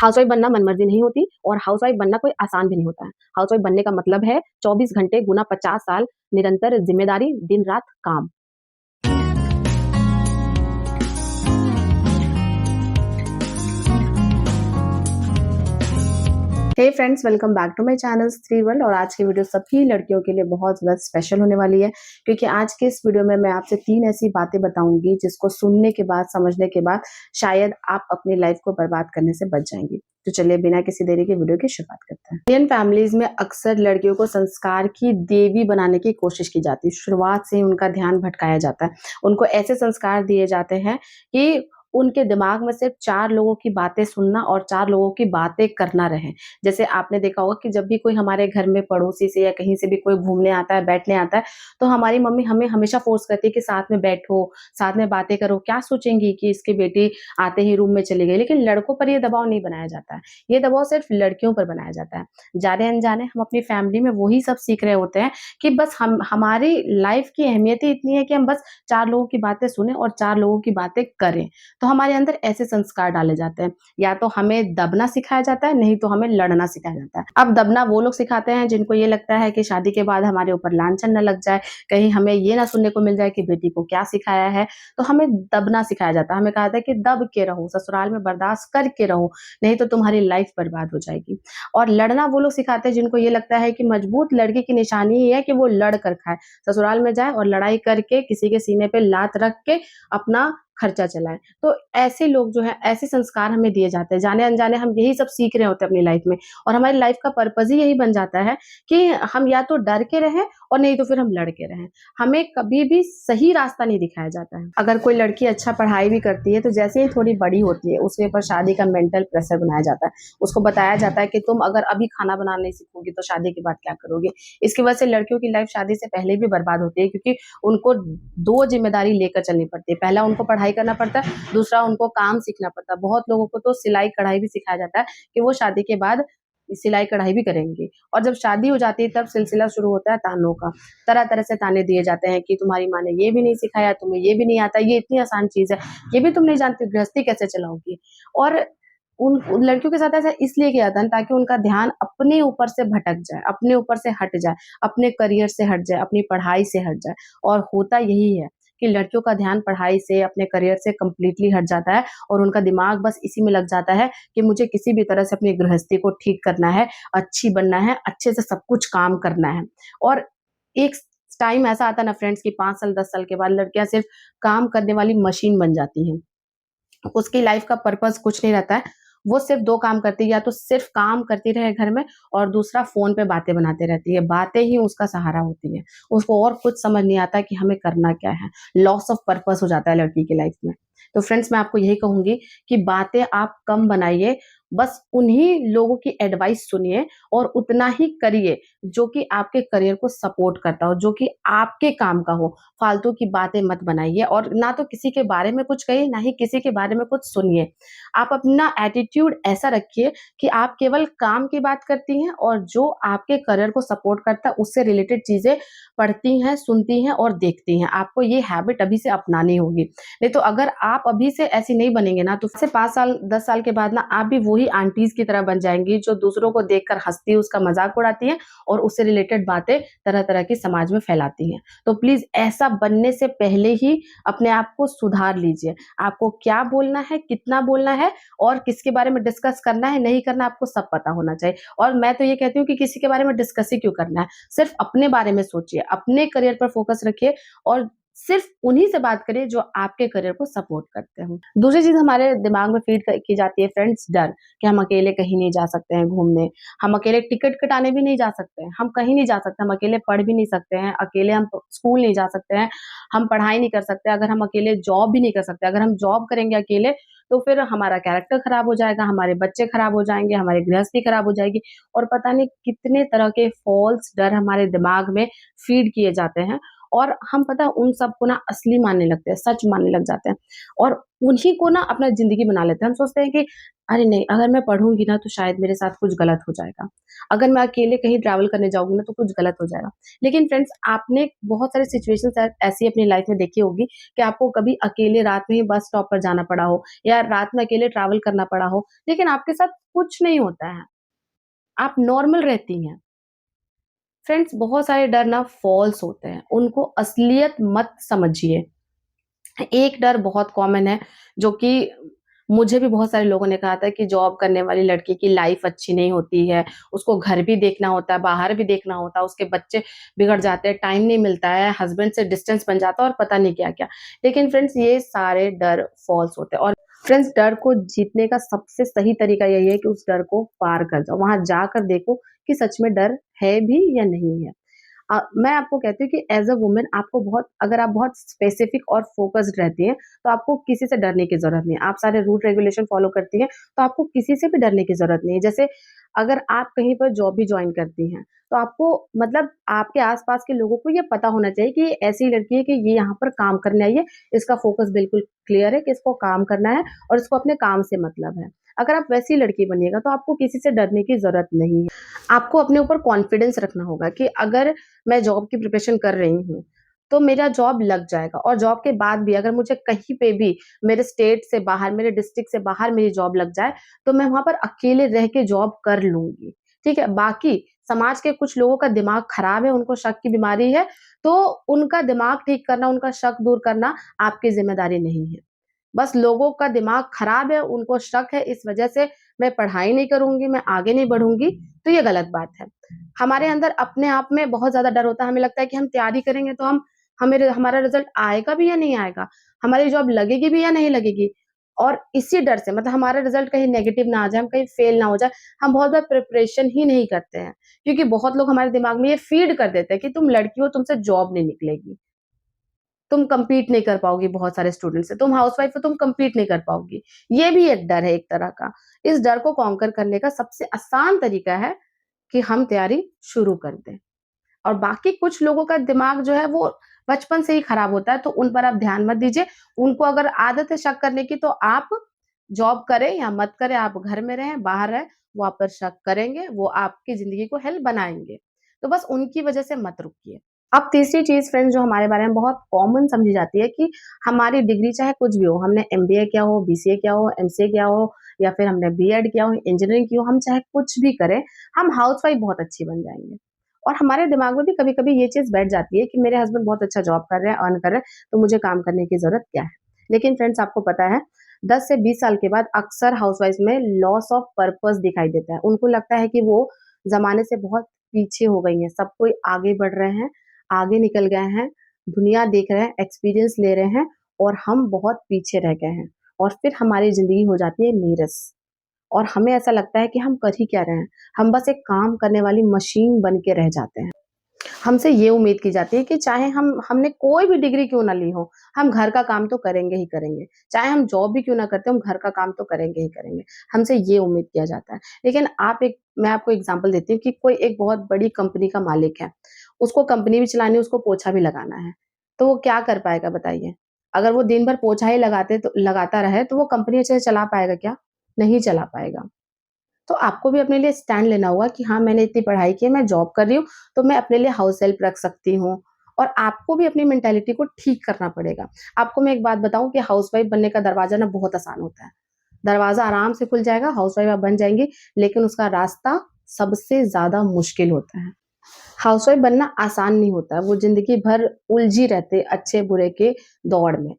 Housewife बनना मनमर्जी नहीं होती और हाउसवाइफ बनना कोई आसान भी नहीं होता है। हाउसवाइफ बनने का मतलब है 24 घंटे गुना 50 साल निरंतर जिम्मेदारी, दिन रात काम। Hey friends, welcome back to my channel three world. और आज की वीडियो सभी लड़कियों के लिए बहुत ज़्यादा स्पेशल होने वाली है, क्योंकि आज के इस वीडियो में मैं आपसे 3 ऐसी बातें बताऊंगी जिसको सुनने के बाद, समझने के बाद शायद आप अपनी लाइफ को बर्बाद करने से बच जाएंगी। तो चलिए बिना किसी देरी के वीडियो की शुरुआत करते हैं। इंडियन फैमिलीज में अक्सर लड़कियों को संस्कार की देवी बनाने की कोशिश की जाती है। शुरुआत से ही उनका ध्यान भटकाया जाता है। उनको ऐसे संस्कार दिए जाते हैं कि उनके दिमाग में सिर्फ 4 लोगों की बातें सुनना और 4 लोगों की बातें करना रहे। जैसे आपने देखा होगा कि जब भी कोई हमारे घर में पड़ोसी से या कहीं से भी कोई घूमने आता है, बैठने आता है, तो हमारी मम्मी हमें हमेशा फोर्स करती है कि साथ में बैठो, साथ में बातें करो। क्या सोचेंगी कि इसकी बेटी आते ही रूम में चली गई। लेकिन लड़कों पर ये दबाव नहीं बनाया जाता है। ये दबाव सिर्फ लड़कियों पर बनाया जाता है। जाने अनजाने हम अपनी फैमिली में वही सब सीख रहे होते हैं कि बस हम हमारी लाइफ की अहमियत ही इतनी है कि हम बस 4 लोगों की बातें सुने और 4 लोगों की बातें करें। तो हमारे अंदर ऐसे संस्कार डाले जाते हैं। या तो हमें दबना सिखाया जाता है, नहीं तो हमें लड़ना सिखाया जाता है। अब दबना वो लोग सिखाते हैं जिनको ये लगता है कि शादी के बाद हमारे ऊपर लांछन न लग जाए, कहीं हमें ये ना सुनने को मिल जाए कि बेटी को क्या सिखाया है। तो हमें दबना सिखाया जाता है। हमें कहा जाता है कि दब के रहो, ससुराल में बर्दाश्त करके रहो, नहीं तो तुम्हारी लाइफ बर्बाद हो जाएगी। और लड़ना वो लोग सिखाते हैं जिनको ये लगता है कि मजबूत लड़की की निशानी ही है कि वो लड़ कर खाए, ससुराल में जाए और लड़ाई करके किसी के सीने पे लात रख के अपना खर्चा चलाएं। तो ऐसे लोग जो है, ऐसे संस्कार हमें दिए जाते हैं। जाने अनजाने हम यही सब सीख रहे होते हैं अपनी लाइफ में, और हमारी लाइफ का पर्पज ही यही बन जाता है कि हम या तो डर के रहें और नहीं तो फिर हम लड़ के रहें। हमें कभी भी सही रास्ता नहीं दिखाया जाता है। अगर कोई लड़की अच्छा पढ़ाई भी करती है तो जैसे ही थोड़ी बड़ी होती है उसके ऊपर शादी का मेंटल प्रेशर बनाया जाता है। उसको बताया जाता है कि तुम अगर अभी खाना बनाना नहीं सीखोगी तो शादी के बाद क्या करोगे। इसकी वजह से लड़कियों की लाइफ शादी से पहले भी बर्बाद होती है, क्योंकि उनको 2 जिम्मेदारी लेकर चलनी पड़ती है। पहला उनको पढ़ाई करना पड़ता है, दूसरा उनको काम सीखना पड़ता है। बहुत लोगों को तो सिलाई कढ़ाई भी सिखाया जाता है कि वो शादी के बाद सिलाई कढ़ाई भी करेंगे। और जब शादी हो जाती है तब सिलसिला शुरू होता है तानों का। तरह तरह से ताने दिए जाते हैं कि तुम्हारी माँ ने ये भी नहीं सिखाया, तुम्हें ये भी नहीं आता, ये इतनी आसान चीज है, ये भी तुम नहीं जानती, गृहस्थी कैसे चलाओगी। और उन लड़कियों के साथ ऐसा इसलिए किया जाता है ताकि उनका ध्यान अपने ऊपर से भटक जाए, अपने ऊपर से हट जाए, अपने करियर से हट जाए, अपनी पढ़ाई से हट जाए। और होता यही है कि लड़कियों का ध्यान पढ़ाई से, अपने करियर से कंप्लीटली हट जाता है और उनका दिमाग बस इसी में लग जाता है कि मुझे किसी भी तरह से अपनी गृहस्थी को ठीक करना है, अच्छी बनना है, अच्छे से सब कुछ काम करना है। और एक टाइम ऐसा आता है ना फ्रेंड्स कि 5 साल 10 साल के बाद लड़कियां सिर्फ काम करने वाली मशीन बन जाती हैं। उसकी लाइफ का पर्पस कुछ नहीं रहता है। वो सिर्फ 2 काम करती है, या तो सिर्फ काम करती रहे घर में और दूसरा फ़ोन पे बातें बनाते रहती है। बातें ही उसका सहारा होती है। उसको और कुछ समझ नहीं आता कि हमें करना क्या है। लॉस ऑफ पर्पस हो जाता है लड़की की लाइफ में। तो फ्रेंड्स, मैं आपको यही कहूँगी कि बातें आप कम बनाइए, बस उन्हीं लोगों की एडवाइस सुनिए और उतना ही करिए जो कि आपके करियर को सपोर्ट करता हो, जो कि आपके काम का हो। फालतू की बातें मत बनाइए और ना तो किसी के बारे में कुछ कहिए, ना ही किसी के बारे में कुछ सुनिए। आप अपना एटीट्यूड ऐसा रखिए कि आप केवल काम की बात करती हैं और जो आपके करियर को सपोर्ट करता है उससे रिलेटेड चीज़ें पढ़ती हैं, सुनती हैं और देखती हैं। आपको ये हैबिट अभी से अपनानी होगी। नहीं तो अगर आप अभी से ऐसी नहीं बनेंगे ना, तो से 5 साल 10 साल के बाद ना आप भी वही आंटीज़ की तरह बन जाएँगी जो दूसरों को देखकर हँसती है, उसका मज़ाक उड़ाती हैं और उससे रिलेटेड बातें तरह-तरह की समाज में फैलाती हैं। तो प्लीज़ ऐसा बनने से पहले ही अपने आप को सुधार लीजिए। आपको क्या बोलना है, कितना बोलना है और किसके बारे में डिस्कस करना है, नहीं करना, आपको सब पता होना चाहिए। और मैं तो ये कहती हूँ कि किसी के बारे में डिस्कस ही क्यों करना है, सिर्फ अपने बारे में सोचिए, अपने करियर पर फोकस रखिए और सिर्फ उन्हीं से बात करिए जो आपके करियर को सपोर्ट करते हो। दूसरी चीज़ हमारे दिमाग में फीड की जाती है फ्रेंड्स, डर, कि हम अकेले कहीं नहीं जा सकते हैं घूमने, हम अकेले टिकट कटाने भी नहीं जा सकते हैं, हम कहीं नहीं जा सकते, हम अकेले पढ़ भी नहीं सकते हैं, अकेले हम स्कूल नहीं जा सकते हैं, हम पढ़ाई नहीं कर सकते, अगर हम अकेले जॉब भी नहीं कर सकते। अगर हम जॉब करेंगे अकेले तो फिर हमारा कैरेक्टर खराब हो जाएगा, हमारे बच्चे खराब हो जाएँगे, हमारी गृहस्थी खराब हो जाएगी और पता नहीं कितने तरह के फ़ॉल्स डर हमारे दिमाग में फ़ीड किए जाते हैं। और हम पता है उन सबको ना असली मानने लगते हैं, सच मानने लग जाते हैं और उन्हीं को ना अपना ज़िंदगी बना लेते हैं। हम सोचते हैं कि अरे नहीं, अगर मैं पढ़ूँगी ना तो शायद मेरे साथ कुछ गलत हो जाएगा। अगर मैं अकेले कहीं ट्रैवल करने जाऊँगी ना तो कुछ गलत हो जाएगा। लेकिन फ्रेंड्स, आपने बहुत सारी सिचुएशंस ऐसी अपनी लाइफ में देखी होगी कि आपको कभी अकेले रात में ही बस स्टॉप पर जाना पड़ा हो या रात में अकेले ट्रैवल करना पड़ा हो, लेकिन आपके साथ कुछ नहीं होता है, आप नॉर्मल रहती हैं। फ्रेंड्स, बहुत सारे डर ना फॉल्स होते हैं, उनको असलियत मत समझिए। एक डर बहुत कॉमन है जो कि मुझे भी बहुत सारे लोगों ने कहा था कि जॉब करने वाली लड़की की लाइफ अच्छी नहीं होती है, उसको घर भी देखना होता है, बाहर भी देखना होता है, उसके बच्चे बिगड़ जाते हैं, टाइम नहीं मिलता है, हस्बैंड से डिस्टेंस बन जाता है और पता नहीं क्या-क्या। लेकिन फ्रेंड्स, ये सारे डर फॉल्स होते हैं और फ्रेंड्स, डर को जीतने का सबसे सही तरीका यही है कि उस डर को पार कर जाओ, वहाँ जाकर देखो कि सच में डर है भी या नहीं है। मैं आपको कहती हूँ कि एज़ अ वुमन आपको बहुत, अगर आप बहुत स्पेसिफिक और फ़ोकस्ड रहती हैं, तो आपको किसी से डरने की ज़रूरत नहीं है। आप सारे रूल रेगुलेशन फ़ॉलो करती हैं, तो आपको किसी से भी डरने की ज़रूरत नहीं है। जैसे अगर आप कहीं पर जॉब भी जॉइन करती हैं, तो आपको मतलब आपके आस-पास के लोगों को ये पता होना चाहिए कि ये ऐसी लड़की है कि ये यहाँ पर काम करने आई है, इसका फ़ोकस बिल्कुल क्लियर है कि इसको काम करना है और इसको अपने काम से मतलब है। अगर आप वैसी लड़की बनिएगा, तो आपको किसी से डरने की ज़रूरत नहीं है। आपको अपने ऊपर कॉन्फिडेंस रखना होगा कि अगर मैं जॉब की प्रिपरेशन कर रही हूँ, तो मेरा जॉब लग जाएगा और जॉब के बाद भी अगर मुझे कहीं पे भी मेरे स्टेट से बाहर, मेरे डिस्ट्रिक्ट से बाहर मेरी जॉब लग जाए, तो मैं वहाँ पर अकेले रह के जॉब कर लूँगी, ठीक है? बाकी समाज के कुछ लोगों का दिमाग खराब है, उनको शक की बीमारी है, तो उनका दिमाग ठीक करना, उनका शक दूर करना आपकी ज़िम्मेदारी नहीं है। बस लोगों का दिमाग खराब है, उनको शक है, इस वजह से मैं पढ़ाई नहीं करूँगी, मैं आगे नहीं बढ़ूँगी, तो ये गलत बात है। हमारे अंदर अपने आप में बहुत ज़्यादा डर होता है, हमें लगता है कि हम तैयारी करेंगे तो हमारा रिज़ल्ट आएगा भी या नहीं आएगा? हमारी जॉब लगेगी भी या नहीं लगेगी? और इसी डर से मतलब हमारा रिज़ल्ट कहीं नेगेटिव ना आ जाए, हम कहीं फेल ना हो जाए, हम बहुत बार प्रिपरेशन ही नहीं करते हैं। क्योंकि बहुत लोग हमारे दिमाग में ये फ़ीड कर देते हैं कि तुम लड़की हो, तुमसे जॉब नहीं निकलेगी। तुम कम्पीट नहीं कर पाओगी बहुत सारे स्टूडेंट से, तुम हाउसवाइफ हो, तुम कम्पीट नहीं कर पाओगी। ये भी एक डर है एक तरह का। इस डर को कॉन्कर करने का सबसे आसान तरीका है कि हम तैयारी शुरू कर दें। और बाकी कुछ लोगों का दिमाग जो है वो बचपन से ही खराब होता है, तो उन पर आप ध्यान मत दीजिए। उनको अगर आदत है शक करने की, तो आप जॉब करें या मत करें, आप घर में रहें, बाहर रहें, वो आप पर शक करेंगे, वो आपकी ज़िंदगी को हेल बनाएँगे। तो बस उनकी वजह से मत रुकिए। अब तीसरी चीज़ फ्रेंड्स जो हमारे बारे में बहुत कॉमन समझी जाती है कि हमारी डिग्री चाहे कुछ भी हो, हमने एमबीए किया हो, बीसीए किया हो, एमसीए किया हो या फिर हमने बीएड किया हो, इंजीनियरिंग की हो, हम चाहे कुछ भी करें, हम हाउसवाइफ बहुत अच्छी बन जाएँगे। और हमारे दिमाग में भी कभी-कभी ये चीज़ बैठ जाती है कि मेरे हस्बैंड बहुत अच्छा जॉब कर रहे हैं, अर्न कर रहे हैं, तो मुझे काम करने की ज़रूरत क्या है? लेकिन फ्रेंड्स, आपको पता है 10 से 20 साल के बाद अक्सर हाउसवाइफ्स में लॉस ऑफ पर्पस दिखाई देता है। उनको लगता है कि वो ज़माने से बहुत पीछे हो गई हैं, सब कोई आगे बढ़ रहे हैं, आगे निकल गए हैं, दुनिया देख रहे हैं, एक्सपीरियंस ले रहे हैं और हम बहुत पीछे रह गए हैं और फिर हमारी ज़िंदगी हो जाती है नीरस और हमें ऐसा लगता है कि हम कर ही क्या रहे हैं? हम बस एक काम करने वाली मशीन बन के रह जाते हैं। हमसे ये उम्मीद की जाती है कि चाहे हमने कोई भी डिग्री क्यों ना ली हो, हम घर का काम तो करेंगे ही करेंगे। चाहे हम जॉब भी क्यों ना करते हो, हम घर का काम तो करेंगे ही करेंगे। हमसे ये उम्मीद किया जाता है। लेकिन मैं आपको एग्ज़ाम्पल देती हूँ कि कोई एक बहुत बड़ी कंपनी का मालिक है। उसको कंपनी भी चलानी है, उसको पोछा भी लगाना है। तो वो क्या कर पाएगा बताइए? अगर वो दिन भर पोछा ही लगाता रहे तो वो कंपनी अच्छे से चला पाएगा क्या? नहीं चला पाएगा। तो आपको भी अपने लिए स्टैंड लेना होगा कि हाँ, मैंने इतनी पढ़ाई की है, मैं जॉब कर रही हूँ, तो मैं अपने लिए हाउस हेल्प रख सकती हूँ। और आपको भी अपनी मेंटालिटी को ठीक करना पड़ेगा। आपको मैं एक बात बताऊँ कि हाउसवाइफ बनने का दरवाज़ा ना बहुत आसान होता है। दरवाज़ा आराम से खुल जाएगा, हाउसवाइफ आप बन जाएँगी, लेकिन उसका रास्ता सबसे ज़्यादा मुश्किल होता है। हाउसवाइफ बनना आसान नहीं होता है, वो ज़िंदगी भर उलझी रहते अच्छे-बुरे के दौड़ में।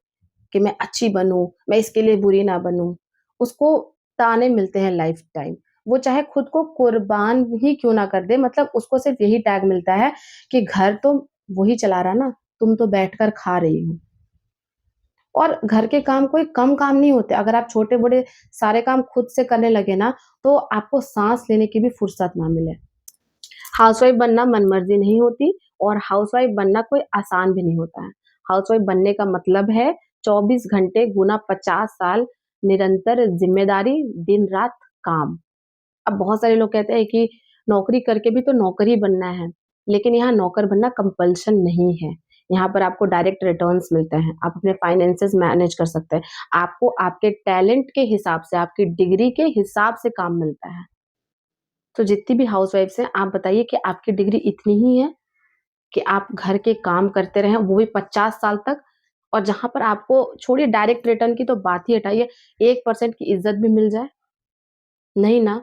कि मैं अच्छी बनूँ, मैं इसके लिए बुरी ना बनूँ। उसको ताने मिलते हैं लाइफ़ टाइम। वो चाहे खुद को कुर्बान ही क्यों ना कर दे, मतलब उसको सिर्फ़ यही टैग मिलता है कि घर तो वही चला रहा ना, तुम तो बैठकर खा रही हो। और घर के काम कोई कम काम नहीं होते। अगर आप छोटे-बड़े सारे काम खुद से करने लगे ना, तो आपको साँस लेने की भी फुर्सत ना मिले। हाउसवाइफ बनना मनमर्ज़ी नहीं होती और हाउसवाइफ बनना कोई आसान भी नहीं होता है। हाउसवाइफ बनने का मतलब है 24 घंटे गुना 50 साल निरंतर ज़िम्मेदारी, दिन-रात काम। अब बहुत सारे लोग कहते हैं कि नौकरी करके भी तो नौकर ही बनना है, लेकिन यहाँ नौकर बनना कंपल्शन नहीं है। यहाँ पर आपको डायरेक्ट रिटर्न्स मिलते हैं, आप अपने फाइनेंसेस मैनेज कर सकते हैं, आपको आपके टैलेंट के हिसाब से, आपकी डिग्री के हिसाब से काम मिलता है। तो जितनी भी हाउसवाइफ्स हैं, आप बताइए कि आपकी डिग्री इतनी ही है कि आप घर के काम करते रहें, वो भी 50 साल तक, और जहाँ पर आपको छोड़िए डायरेक्ट रिटर्न की तो बात ही हटाइए, 1% की इज़्ज़त भी मिल जाए? नहीं ना।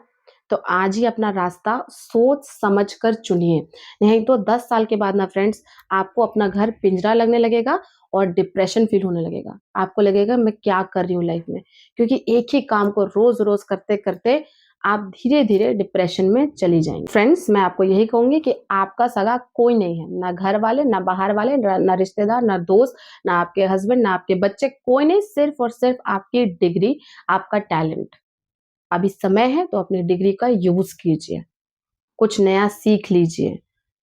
तो आज ही अपना रास्ता सोच समझ कर चुनिए, नहीं तो 10 साल के बाद ना फ्रेंड्स, आपको अपना घर पिंजरा लगने लगेगा और डिप्रेशन फ़ील होने लगेगा। आपको लगेगा मैं क्या कर रही हूँ लाइफ़ में? क्योंकि एक ही काम को रोज़-रोज़ करते-करते आप धीरे-धीरे डिप्रेशन में चली जाएँगी। फ्रेंड्स, मैं आपको यही कहूँगी कि आपका सगा कोई नहीं है, ना घर वाले, ना बाहर वाले, ना रिश्तेदार, ना दोस्त, ना आपके हस्बैंड, ना आपके बच्चे, कोई नहीं, सिर्फ़ और सिर्फ़ आपकी डिग्री, आपका टैलेंट। अभी समय है तो अपनी डिग्री का यूज़ कीजिए, कुछ नया सीख लीजिए,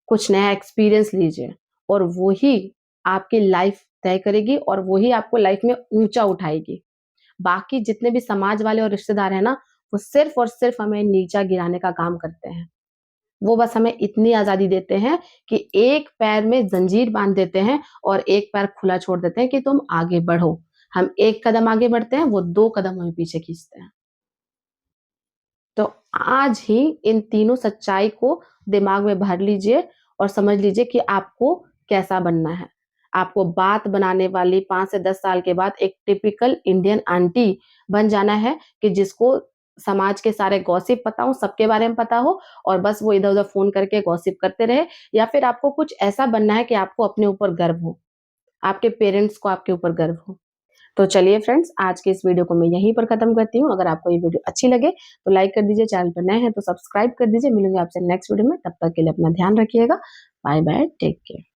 कुछ नया एक्सपीरियंस लीजिए, और वो ही आपकी लाइफ़ तय करेगी और वो ही आपको लाइफ़ में ऊँचा उठाएगी। बाकी जितने भी समाज वाले और रिश्तेदार हैं ना, वो सिर्फ़ और सिर्फ़ हमें नीचा गिराने का काम करते हैं। वो बस हमें इतनी आज़ादी देते हैं कि एक पैर में ज़ंजीर बाँध देते हैं और एक पैर खुला छोड़ देते हैं कि तुम आगे बढ़ो। हम 1 कदम आगे बढ़ते हैं, वो 2 कदम हमें पीछे खींचते हैं। तो आज ही इन तीनों सच्चाई को दिमाग में भर लीजिए और समझ लीजिए कि आपको कैसा बनना है। आपको बात बनाने वाली 5 से 10 साल के बाद एक टिपिकल इंडियन आंटी बन जाना है कि जिसको समाज के सारे गॉसिप पता हो, सबके बारे में पता हो, और बस वो इधर-उधर फ़ोन करके गॉसिप करते रहे, या फिर आपको कुछ ऐसा बनना है कि आपको अपने ऊपर गर्व हो, आपके पेरेंट्स को आपके ऊपर गर्व हो। तो चलिए फ्रेंड्स, आज के इस वीडियो को मैं यहीं पर खत्म करती हूँ। अगर आपको ये वीडियो अच्छी लगे तो लाइक कर दीजिए, चैनल पर नए हैं तो सब्सक्राइब कर दीजिए। मिलूंगी आपसे नेक्स्ट वीडियो में, तब तक के लिए अपना ध्यान रखिएगा। Bye bye, take care.